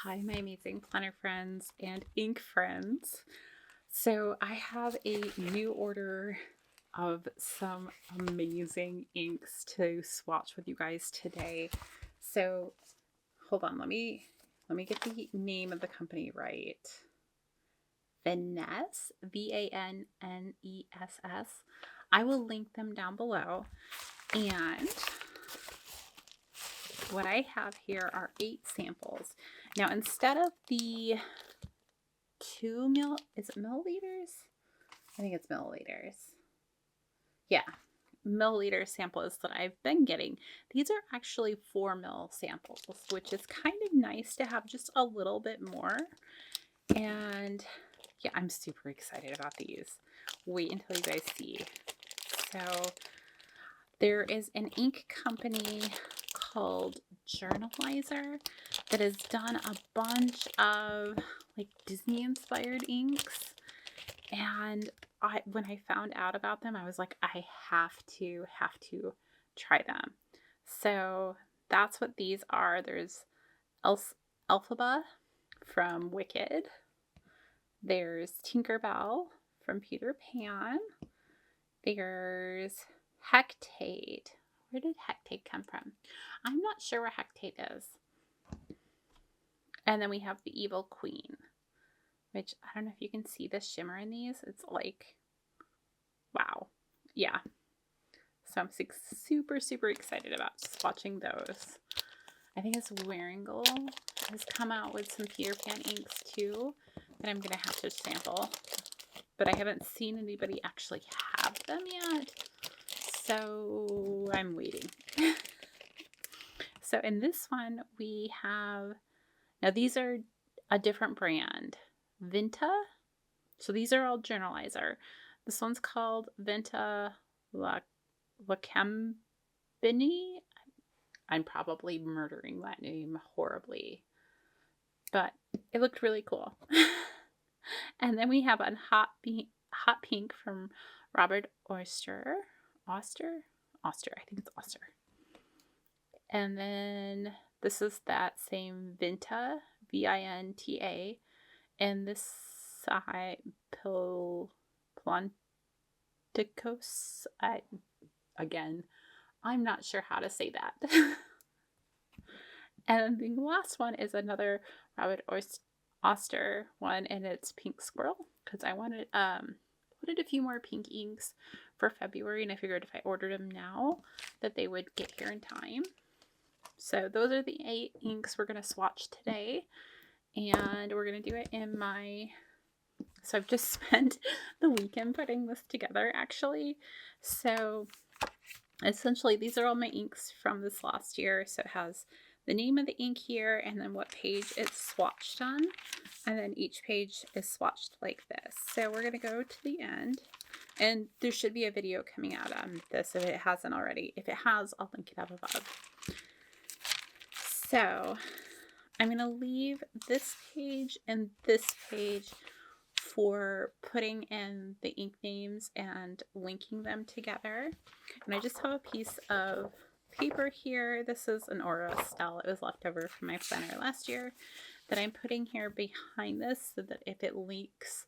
Hi, my amazing planner friends and ink friends. So I have a new order of some amazing inks to swatch with you guys today. So hold on, let me get the name of the company right. Vanness, Vanness. I will link them down below. And what I have here are 8 samples. Now, instead of the is it milliliters? I think it's milliliters. Yeah, milliliter samples that I've been getting. These are actually 4 ml samples, which is kind of nice to have just a little bit more. And yeah, I'm super excited about these. Wait until you guys see. So there is an ink company called Journalizer that has done a bunch of like Disney inspired inks, and when I found out about them, I was like, I have to try them. So that's what these are. There's Elphaba from Wicked. There's Tinkerbell from Peter Pan. There's Hecate. Where did Hecate come from? I'm not sure where Hecate is. And then we have the Evil Queen, which I don't know if you can see the shimmer in these. It's like, wow. Yeah. So I'm super excited about swatching those. I think it's Waringle has come out with some Peter Pan inks too that I'm going to have to sample. But I haven't seen anybody actually have them yet. So I'm waiting. So in this one we have, now these are a different brand, Vinta. So these are all Journalizer. This one's called Vinta Lakambini. I'm probably murdering that name horribly, but it looked really cool. And then we have a hot pink from Robert Oster. I think it's Oster. And then this is that same Vinta, Vinta, and this side Piloncitos. Again, I'm not sure how to say that. And the last one is another Robert Oster one, and it's Pink Squirrel, because I wanted a few more pink inks for February, and I figured if I ordered them now that they would get here in time. So those are the 8 inks we're going to swatch today, and we're going to do it in my, so I've just spent the weekend putting this together actually. So essentially these are all my inks from this last year. So it has the name of the ink here, and then what page it's swatched on, and then each page is swatched like this. So we're going to go to the end, and there should be a video coming out on this if it hasn't already. If it has, I'll link it up above. So I'm going to leave this page and this page for putting in the ink names and linking them together. And I just have a piece of paper here. This is an Aura Style. It was left over from my planner last year that I'm putting here behind this so that if it leaks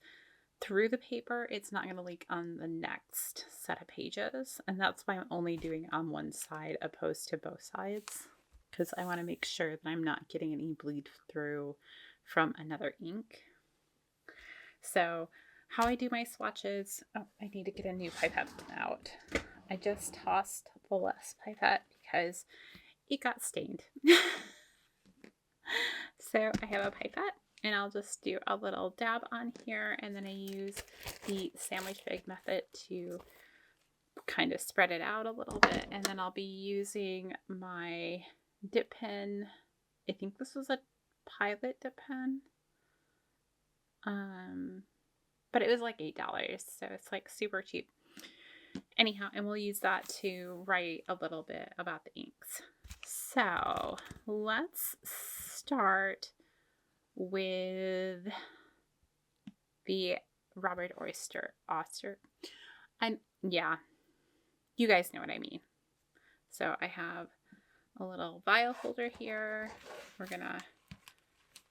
through the paper, it's not going to leak on the next set of pages. And that's why I'm only doing on one side opposed to both sides, because I want to make sure that I'm not getting any bleed through from another ink. So how I do my swatches, oh, I need to get a new pipette out. I just tossed the last pipette because it got stained. So I have a pipette, and I'll just do a little dab on here, and then I use the sandwich bag method to kind of spread it out a little bit, and then I'll be using my dip pen. I think this was a Pilot dip pen. But it was like $8, so it's like super cheap. Anyhow, and we'll use that to write a little bit about the inks. So let's start with the Robert Oster. Yeah, you guys know what I mean. So I have a little vial holder here. We're gonna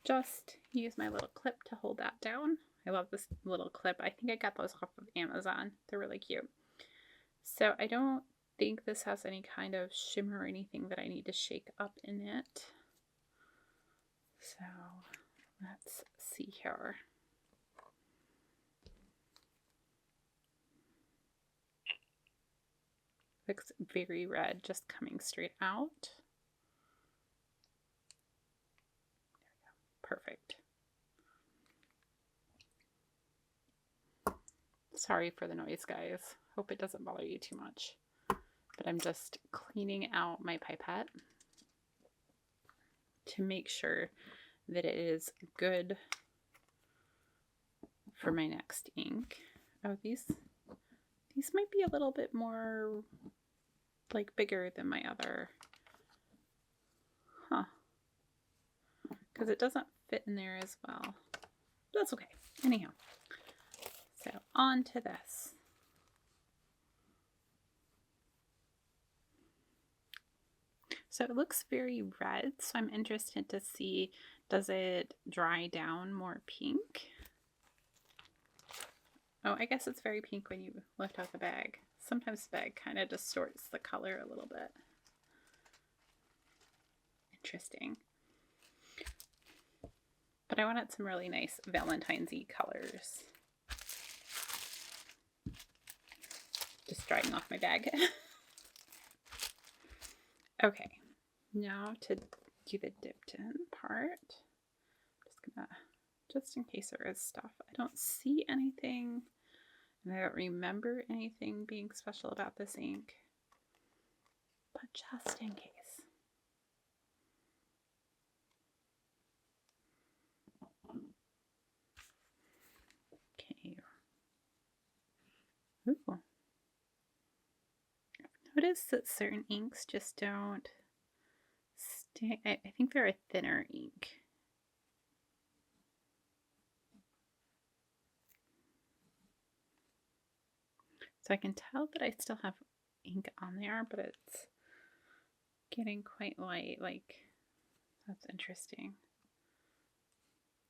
just use my little clip to hold that down. I love this little clip. I think I got those off of Amazon. They're really cute. So I don't think this has any kind of shimmer or anything that I need to shake up in it. So let's see here. Looks very red, just coming straight out. There we go. Perfect. Sorry for the noise, guys. Hope it doesn't bother you too much. But I'm just cleaning out my pipette to make sure that it is good for my next ink. Oh, these might be a little bit more like bigger than my other. Huh. Because it doesn't fit in there as well. That's okay. Anyhow. So on to this. So it looks very red, so I'm interested to see, does it dry down more pink? Oh, I guess it's very pink when you lift out the bag. Sometimes the bag kind of distorts the color a little bit. Interesting. But I wanted some really nice Valentine's-y colors. Just drying off my bag. Okay, now to do the dipped in part. Just in case there is stuff. I don't see anything, and I don't remember anything being special about this ink, but just in case. Okay. Ooh. I've noticed that certain inks just don't stay. I think they're a thinner ink. So I can tell that I still have ink on there, but it's getting quite light. Like, that's interesting.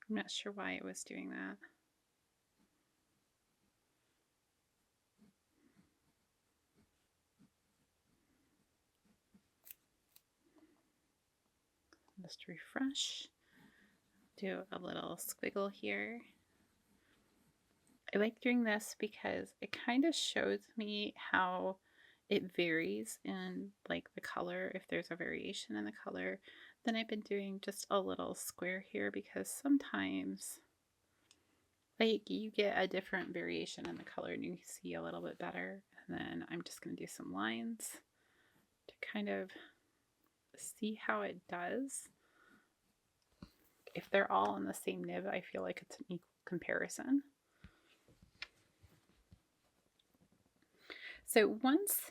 I'm not sure why it was doing that. Just refresh. Do a little squiggle here. I like doing this because it kind of shows me how it varies in like the color, if there's a variation in the color. Then I've been doing just a little square here because sometimes like you get a different variation in the color and you see a little bit better. And then I'm just going to do some lines to kind of see how it does. If they're all on the same nib, I feel like it's an equal comparison. So once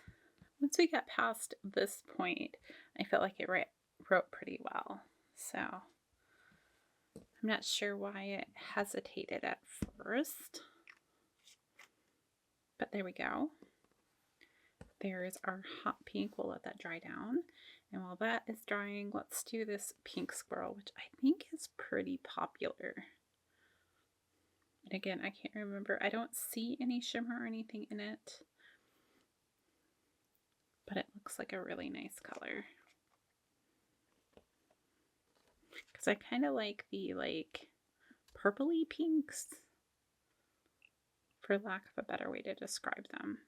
we got past this point, I felt like it wrote pretty well. So I'm not sure why it hesitated at first, but there we go. There's our hot pink. We'll let that dry down. And while that is drying, let's do this pink squirrel, which I think is pretty popular. And again, I can't remember. I don't see any shimmer or anything in it, but it looks like a really nice color. Because I kind of like the purpley pinks, for lack of a better way to describe them.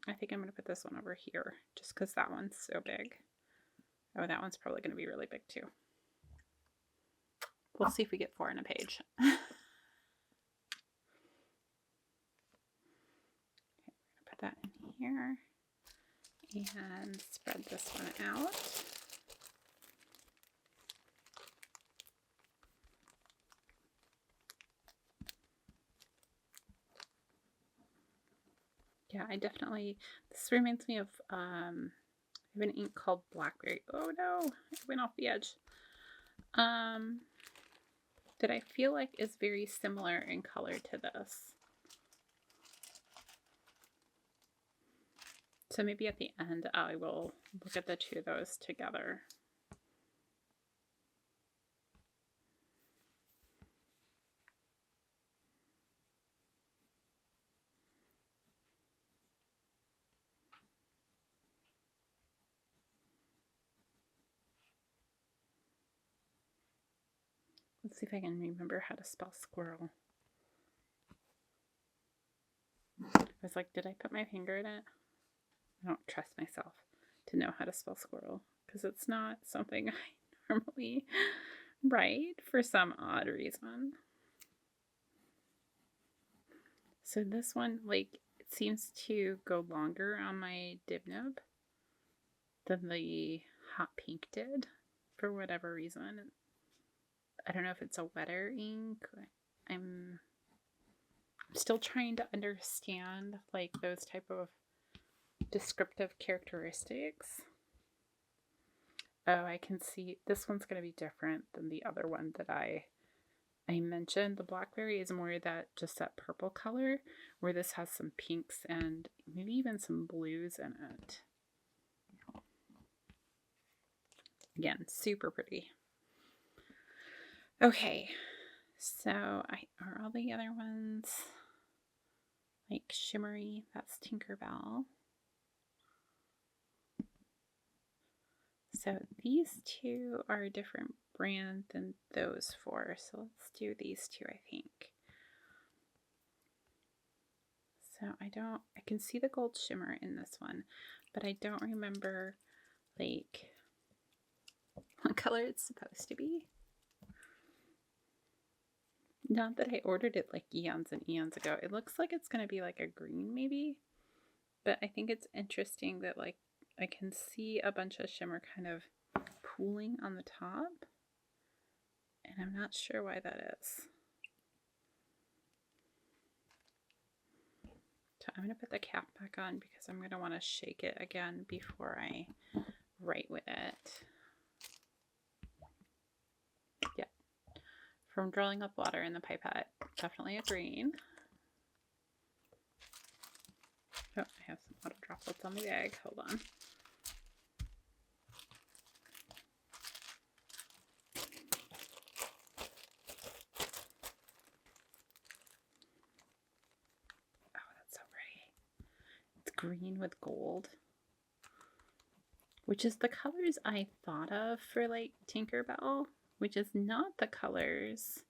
I think I'm going to put this one over here just because that one's so big. Oh, that one's probably going to be really big too. We'll see if we get 4 in a page. Okay, we're going to put that in here and spread this one out. Yeah, I definitely, this reminds me of, I have an ink called Blackberry. Oh no, it went off the edge. That I feel like is very similar in color to this. So maybe at the end I will look at the two of those together. Let's see if I can remember how to spell squirrel. I was like, did I put my finger in it? I don't trust myself to know how to spell squirrel because it's not something I normally write for some odd reason. So this one, like, it seems to go longer on my dib nib than the hot pink did for whatever reason. I don't know if it's a wetter ink. I'm still trying to understand like those type of descriptive characteristics. Oh, I can see this one's going to be different than the other one that I mentioned. The blackberry is more that purple color, where this has some pinks and maybe even some blues in it. Again, super pretty. Okay, so are all the other ones like shimmery? That's Tinkerbell. So these two are a different brand than those four. So let's do these two, I think. So I can see the gold shimmer in this one, but I don't remember like what color it's supposed to be. Not that I ordered it like eons and eons ago. It looks like it's going to be like a green maybe, but I think it's interesting that like I can see a bunch of shimmer kind of pooling on the top, and I'm not sure why that is. So I'm going to put the cap back on because I'm going to want to shake it again before I write with it. Yeah. From drawing up water in the pipette, definitely a green. Oh, I have some water droplets on my bag. Hold on. Oh, that's so pretty. It's green with gold, which is the colors I thought of for like Tinkerbell, which is not the colors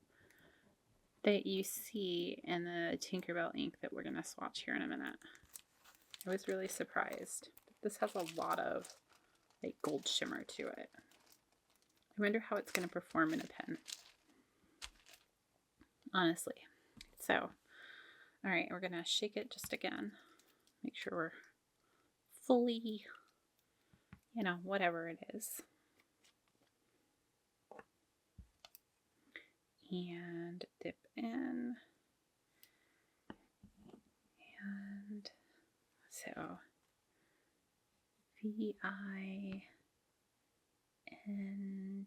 that you see in the Tinkerbell ink that we're going to swatch here in a minute. I was really surprised. This has a lot of like gold shimmer to it. I wonder how it's going to perform in a pen. Honestly. So, all right, we're going to shake it just again. Make sure we're fully, whatever it is. And dip in. And so VINTA, and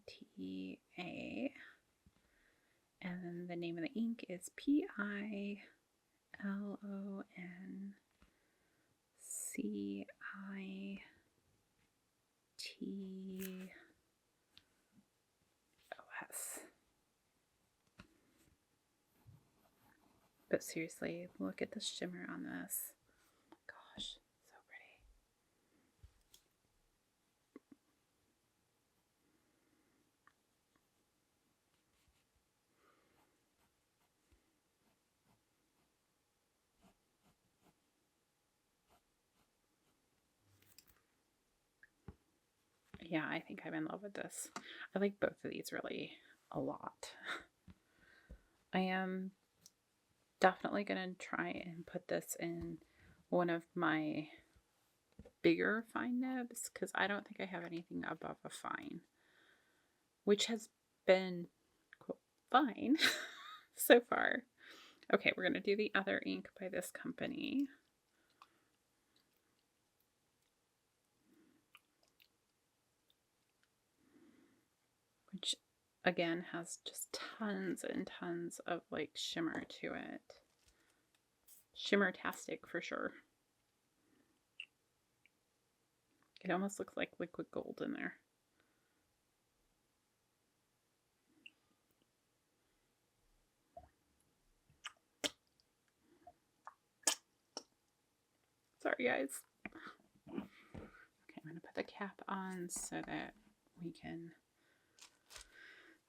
then the name of the ink is PILONCIT. But seriously, look at the shimmer on this. Gosh, so pretty. Yeah, I think I'm in love with this. I like both of these really a lot. I am definitely going to try and put this in one of my bigger fine nibs because I don't think I have anything above a fine, which has been quote, fine so far. Okay, we're going to do the other ink by this company. Which again has just tons and tons of like shimmer to it. Shimmer-tastic for sure. It almost looks like liquid gold in there. Sorry guys. Okay, I'm going to put the cap on so that we can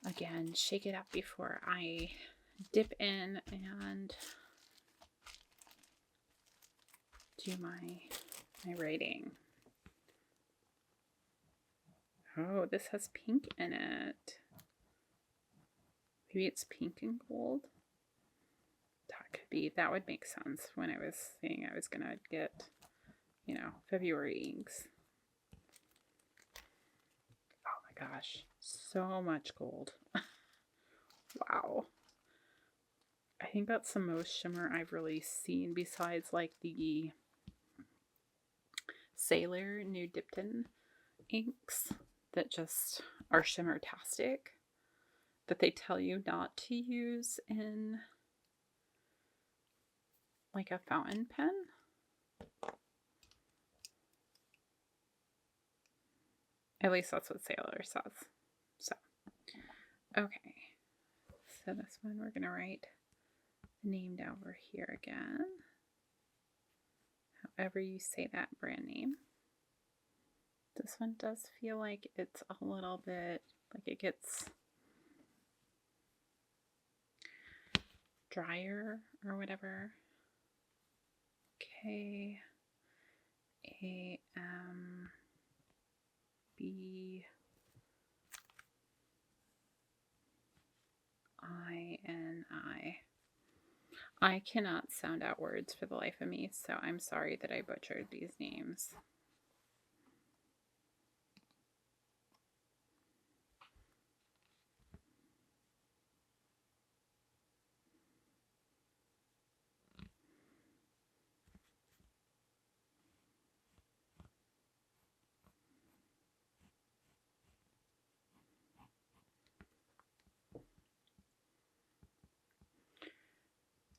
Again, shake it up before I dip in and do my writing. Oh, this has pink in it. Maybe it's pink and gold. That could be, that would make sense when I was saying I was gonna get, you know, February inks. Oh my gosh, so much gold. Wow. I think that's the most shimmer I've really seen besides like the Sailor New Dipton inks that just are shimmer-tastic, that they tell you not to use in like a fountain pen. At least that's what Sailor says. So, okay. So this one we're gonna write the name over here again. However you say that brand name. This one does feel like it's a little bit, like it gets drier or whatever. K-A-M-B-I-N-I. I cannot sound out words for the life of me, so I'm sorry that I butchered these names.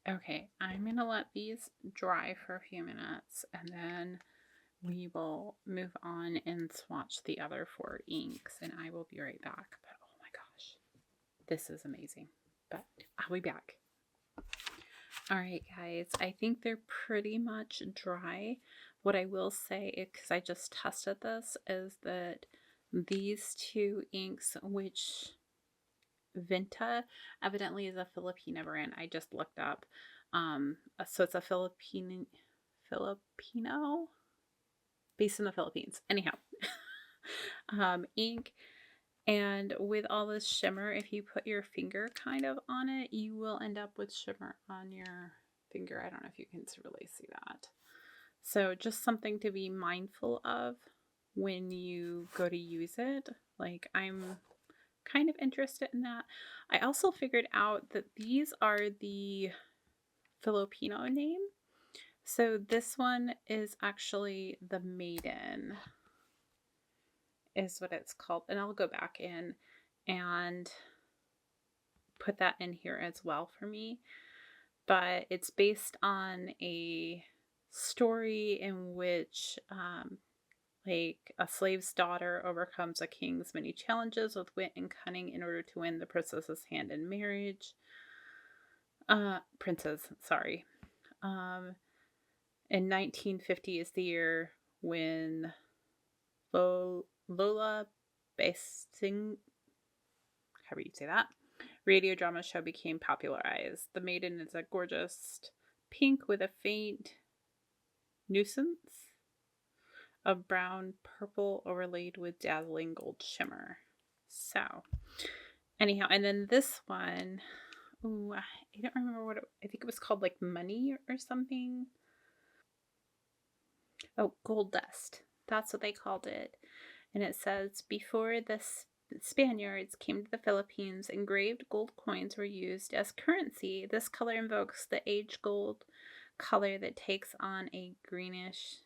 Okay, I'm going to let these dry for a few minutes and then we will move on and swatch the other 4 inks and I will be right back. But oh my gosh, this is amazing. But I'll be back. Alright guys, I think they're pretty much dry. What I will say, because I just tested this, is that these 2 inks, which Vinta evidently is a Filipino brand. I just looked up. So it's a Filipino based in the Philippines. Anyhow, ink. And with all this shimmer, if you put your finger kind of on it, you will end up with shimmer on your finger. I don't know if you can really see that. So just something to be mindful of when you go to use it. Like, I'm kind of interested in that. I also figured out that these are the Filipino name. So this one is actually the Maiden is what it's called. And I'll go back in and put that in here as well for me. But it's based on a story in which like a slave's daughter overcomes a king's many challenges with wit and cunning in order to win the princess's hand in marriage. Princess, sorry. In 1950 is the year when Lola Basing, however you say that, radio drama show became popularized. The Maiden is a gorgeous pink with a faint nuisance of brown purple overlaid with dazzling gold shimmer. So anyhow, and then this one, ooh, I don't remember what I think it was called, like Money or something. Oh, Gold Dust. That's what they called it. And it says, before the Spaniards came to the Philippines, engraved gold coins were used as currency. This color invokes the aged gold color that takes on a greenish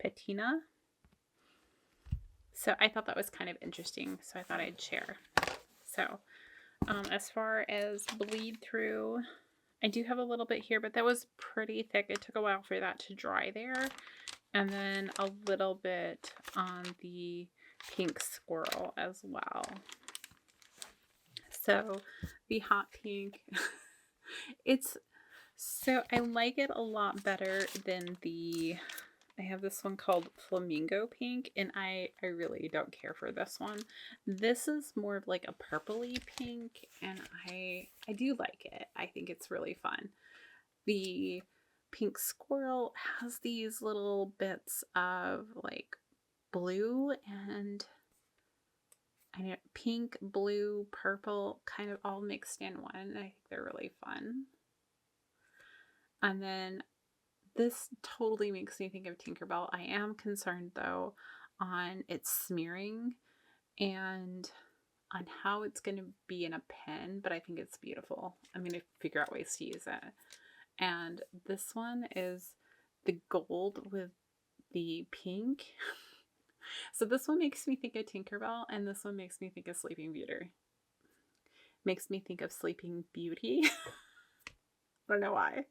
patina. So I thought that was kind of interesting, so I thought I'd share. So as far as bleed through, I do have a little bit here, but that was pretty thick. It took a while for that to dry there. And then a little bit on the pink Squirrel as well. So the hot pink, it's so, I like it a lot better than the I have this one called Flamingo Pink, and I really don't care for this one. This is more of like a purpley pink, and I do like it. I think it's really fun. The pink squirrel has these little bits of like blue and I know pink, blue, purple, kind of all mixed in one. I think they're really fun. And then this totally makes me think of Tinkerbell. I am concerned though on its smearing and on how it's going to be in a pen, but I think it's beautiful. I'm going to figure out ways to use it. And this one is the gold with the pink. So this one makes me think of Tinkerbell, and this one makes me think of Sleeping Beauty. Makes me think of Sleeping Beauty. I don't know why.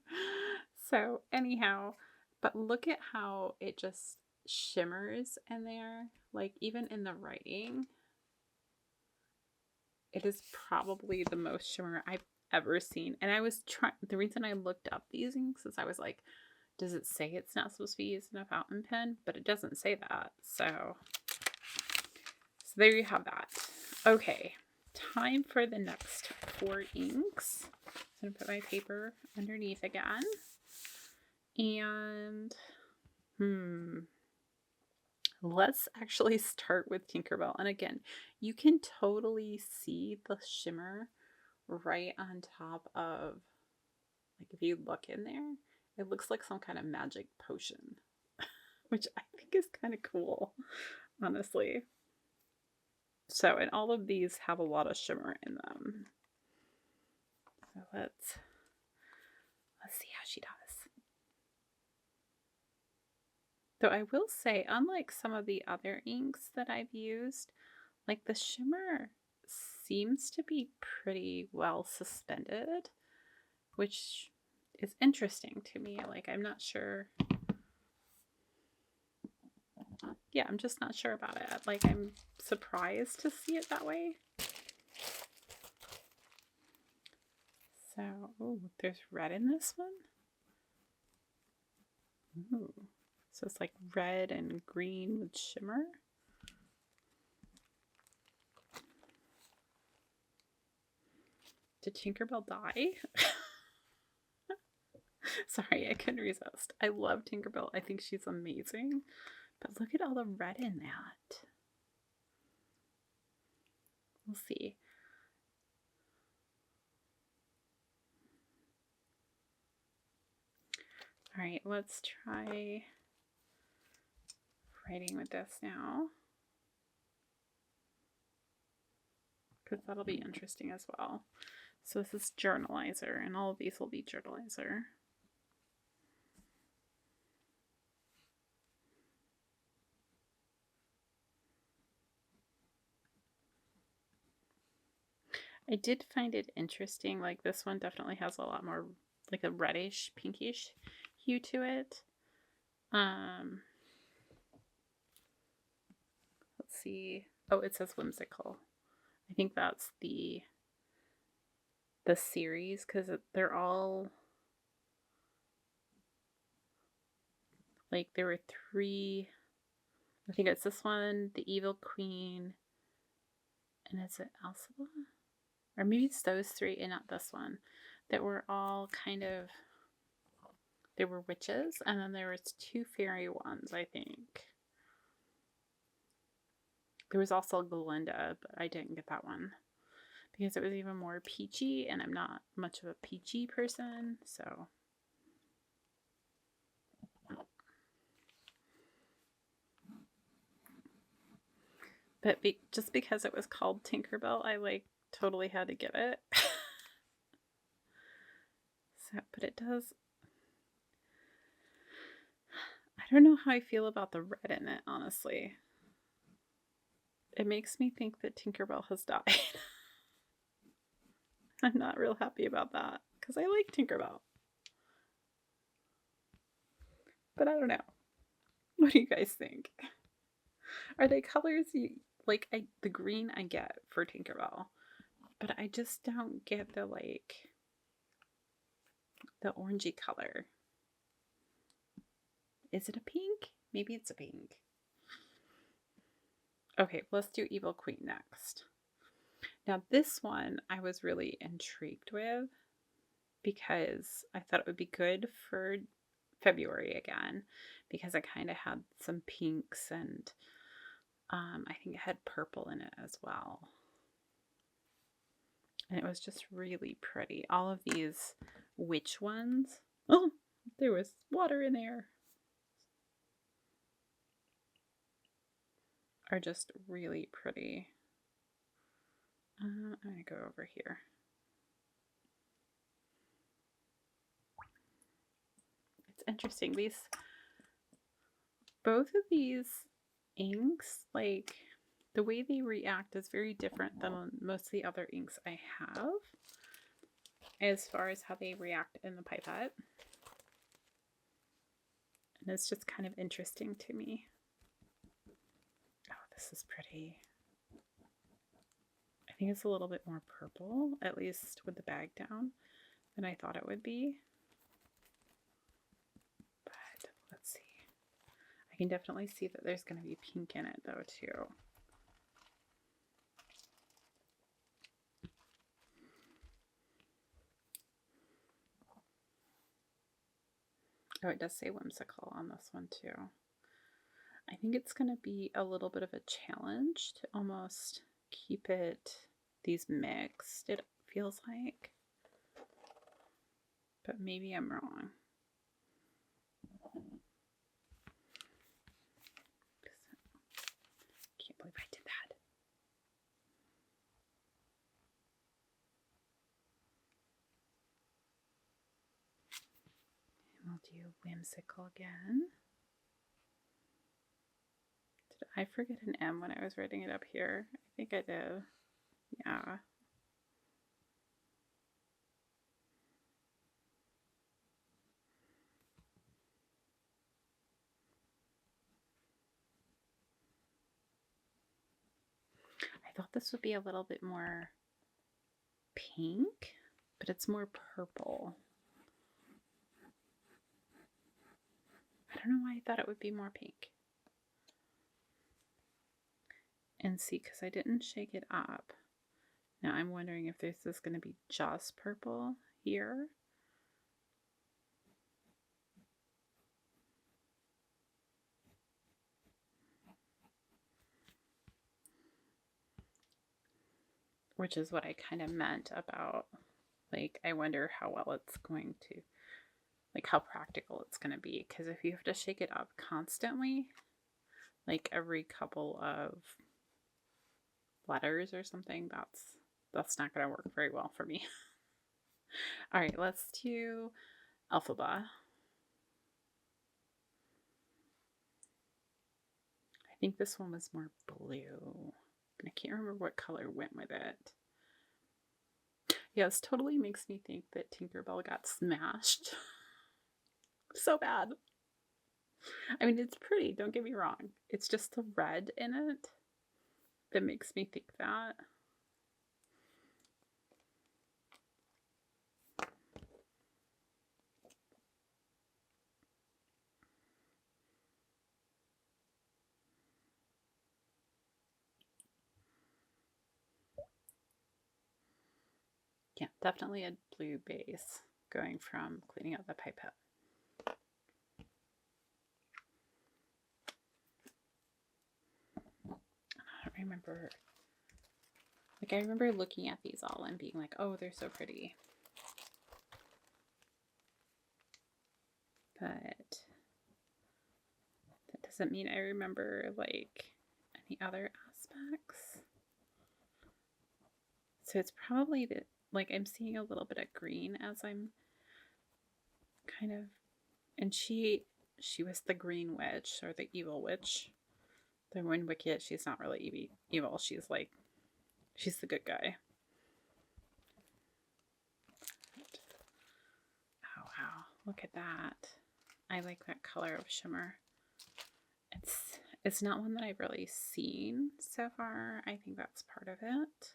So anyhow, but look at how it just shimmers in there. Like even in the writing, it is probably the most shimmer I've ever seen. And I was trying, the reason I looked up these inks is I was like, does it say it's not supposed to be used in a fountain pen? But it doesn't say that. So there you have that. Okay, time for the next 4 inks. I'm going to put my paper underneath again. And let's actually start with Tinkerbell. And again, you can totally see the shimmer right on top of, like if you look in there, it looks like some kind of magic potion, which I think is kind of cool, honestly. So, and all of these have a lot of shimmer in them. So let's see how she does. Though I will say, unlike some of the other inks that I've used, like the shimmer seems to be pretty well suspended, which is interesting to me. Like I'm not sure. Yeah, I'm just not sure about it. Like I'm surprised to see it that way. So, oh, there's red in this one. Ooh. So it's like red and green with shimmer. Did Tinkerbell die? Sorry, I couldn't resist. I love Tinkerbell. I think she's amazing. But look at all the red in that. We'll see. All right, let's try writing with this now. Because that'll be interesting as well. So this is Journalizer, and all of these will be Journalizer. I did find it interesting, like this one definitely has a lot more, like a reddish, pinkish hue to it. Let's see. Oh, it says whimsical. I think that's the series, because they're all, like there were 3, I think it's this one, the Evil Queen, and is it Elphaba? Or maybe it's those 3 and not this one, that were all kind of, there were witches, and then there was 2 fairy ones, I think. There was also Glinda, but I didn't get that one because it was even more peachy, and I'm not much of a peachy person, so. But just because it was called Tinkerbell, I like totally had to get it. So, but it does. I don't know how I feel about the red in it, honestly. It makes me think that Tinkerbell has died. I'm not real happy about that because I like Tinkerbell. But I don't know. What do you guys think? Are they colors you like? The green I get for Tinkerbell, but I just don't get the the orangey color. Is it a pink? Maybe it's a pink. Okay, let's do Evil Queen next. Now this one I was really intrigued with because I thought it would be good for February again, because I kind of had some pinks and I think it had purple in it as well. And it was just really pretty. All of these witch ones. Oh, there was water in there. Are just really pretty. I'm going to go over here. It's interesting. Both of these inks, like the way they react is very different than most of the other inks I have as far as how they react in the pipette. And it's just kind of interesting to me. Oh, this is pretty. I think it's a little bit more purple, at least with the bag down, than I thought it would be. But let's see. I can definitely see that there's going to be pink in it though too. Oh, it does say whimsical on this one too. I think it's going to be a little bit of a challenge to almost keep these mixed, it feels like. But maybe I'm wrong. Can't believe I did that. And we'll do whimsical again. Did I forget an M when I was writing it up here? I think I did. Yeah. I thought this would be a little bit more pink, but it's more purple. I don't know why I thought it would be more pink. And see, because I didn't shake it up. Now I'm wondering if this is going to be just purple here. Which is what I kind of meant about, like, I wonder how well it's going to, like, how practical it's going to be. Because if you have to shake it up constantly, like every couple of letters or something, that's not going to work very well for me. All right, let's do Elphaba. I think this one was more blue. I can't remember what color went with it. Yeah, this totally makes me think that Tinkerbell got smashed. So bad. I mean, it's pretty, don't get me wrong. It's just the red in it that makes me think that. Yeah, definitely a blue base going from cleaning out the pipette. I don't remember, like, I remember looking at these all and being like, oh, they're so pretty. But that doesn't mean I remember, like, any other aspects. So it's probably that, like, I'm seeing a little bit of green as I'm kind of, and she was the green witch, or the evil witch. The one wicked, she's not really evil. She's like, she's the good guy. Oh wow, look at that. I like that color of shimmer. It's not one that I've really seen so far. I think that's part of it.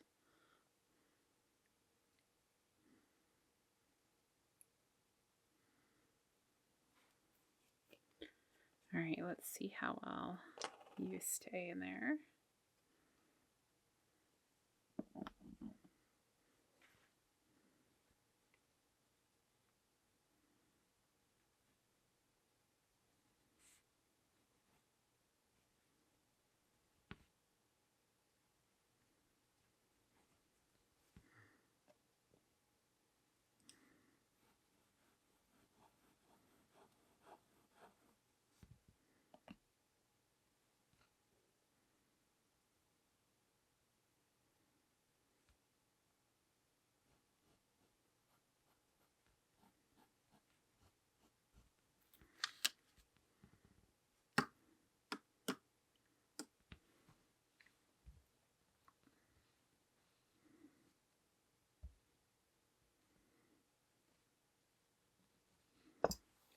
All right, let's see how well you stay in there.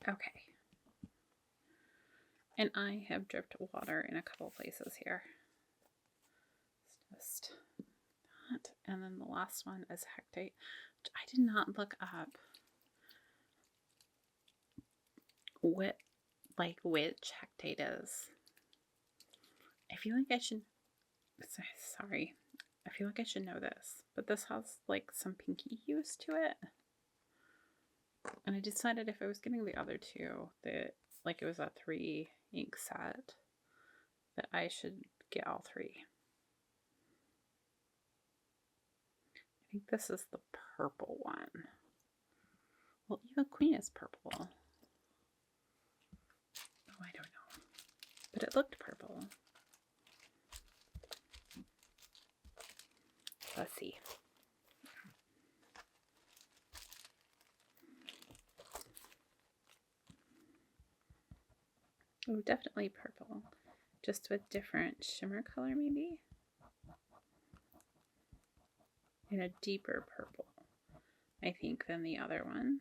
Okay. And I have dripped water in a couple places here. It's just that. And then the last one is Hecate, which I did not look up which Hecate is. I feel like I should, sorry, I feel like I should know this, but this has like some pinky hues to it. And I decided if I was getting the other two, that like it was a 3 ink set, that I should get all 3. I think this is the purple one. Well, even Queen is purple. Oh, I don't know. But it looked purple. Let's see. Oh, definitely purple. Just with different shimmer color, maybe? In a deeper purple, I think, than the other one.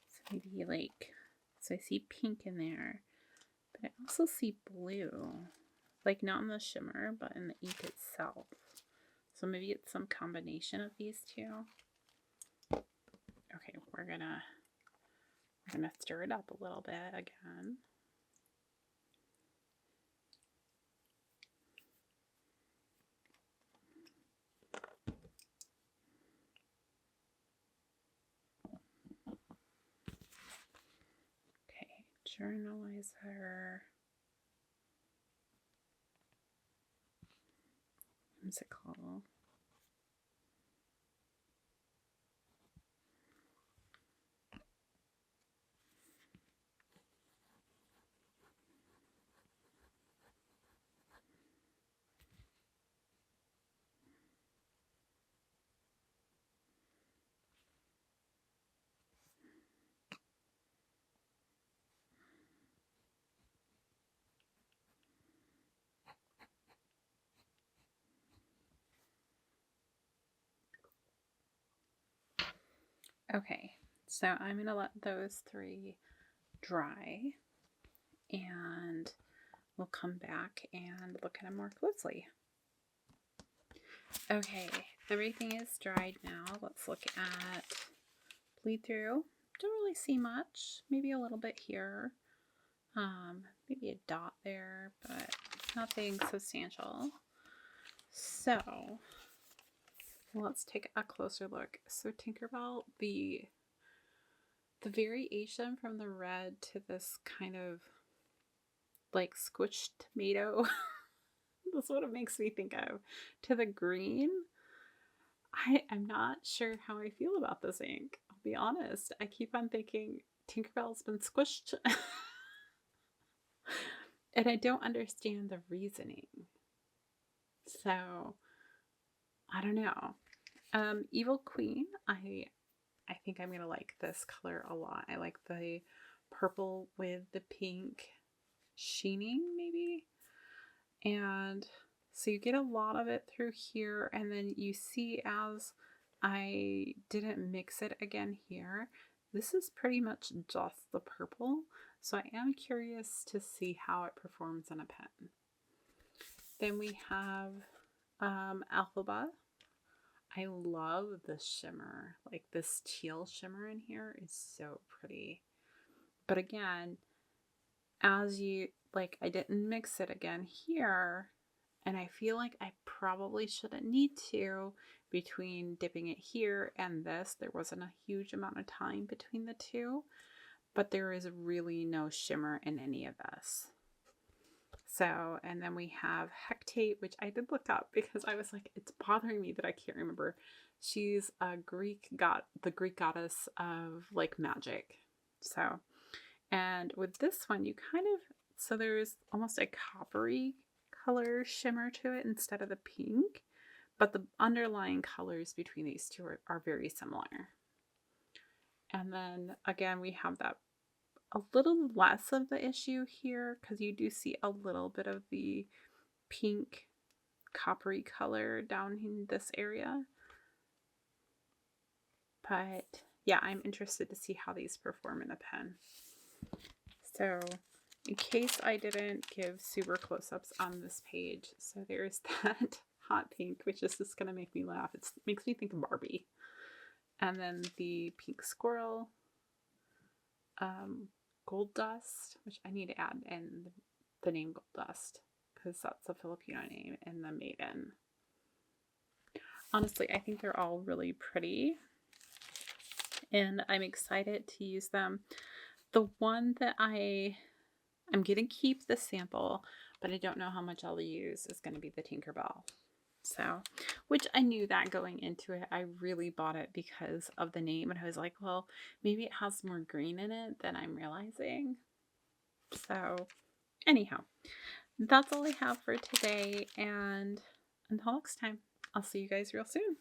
So maybe like, so I see pink in there, but I also see blue. Like not in the shimmer, but in the ink itself. So maybe it's some combination of these two. Okay, we're gonna stir it up a little bit again. Okay, Journalizer. What's it called? Okay, so I'm going to let those 3 dry and we'll come back and look at them more closely. Okay, everything is dried now. Let's look at bleed through. Don't really see much, maybe a little bit here, maybe a dot there, but nothing substantial. So let's take a closer look. So Tinkerbell, the variation from the red to this kind of like squished tomato, that's what it makes me think of, to the green. I'm not sure how I feel about this ink. I'll be honest. I keep on thinking Tinkerbell's been squished. And I don't understand the reasoning. So, I don't know. Evil Queen, I think I'm going to like this color a lot. I like the purple with the pink sheening, maybe. And so you get a lot of it through here, and then you see as I didn't mix it again here, this is pretty much just the purple. So I am curious to see how it performs in a pen. Then we have Elphaba. I love the shimmer. Like this teal shimmer in here is so pretty. But again, as you, like, I didn't mix it again here, and I feel like I probably shouldn't need to. Between dipping it here and this, there wasn't a huge amount of time between the two, but there is really no shimmer in any of this. So, and then we have Hecate, which I did look up because I was like, it's bothering me that I can't remember. She's a Greek god, the Greek goddess of like magic. So, and with this one, you kind of, so there's almost a coppery color shimmer to it instead of the pink, but the underlying colors between these two are very similar. And then again, we have that a little less of the issue here because you do see a little bit of the pink coppery color down in this area. But yeah, I'm interested to see how these perform in a pen. So in case I didn't give super close-ups on this page, so there's that hot pink, which is just going to make me laugh. It makes me think of Barbie. And then the pink squirrel, gold dust, which I need to add in the name gold dust because that's a Filipino name, and the Maiden. Honestly, I think they're all really pretty and I'm excited to use them. The one that I'm going to keep the sample, but I don't know how much I'll use, is going to be the Tinkerbell. So, which I knew that going into it. I really bought it because of the name, and I was like, well, maybe it has more green in it than I'm realizing. So, anyhow, that's all I have for today, and until next time, I'll see you guys real soon.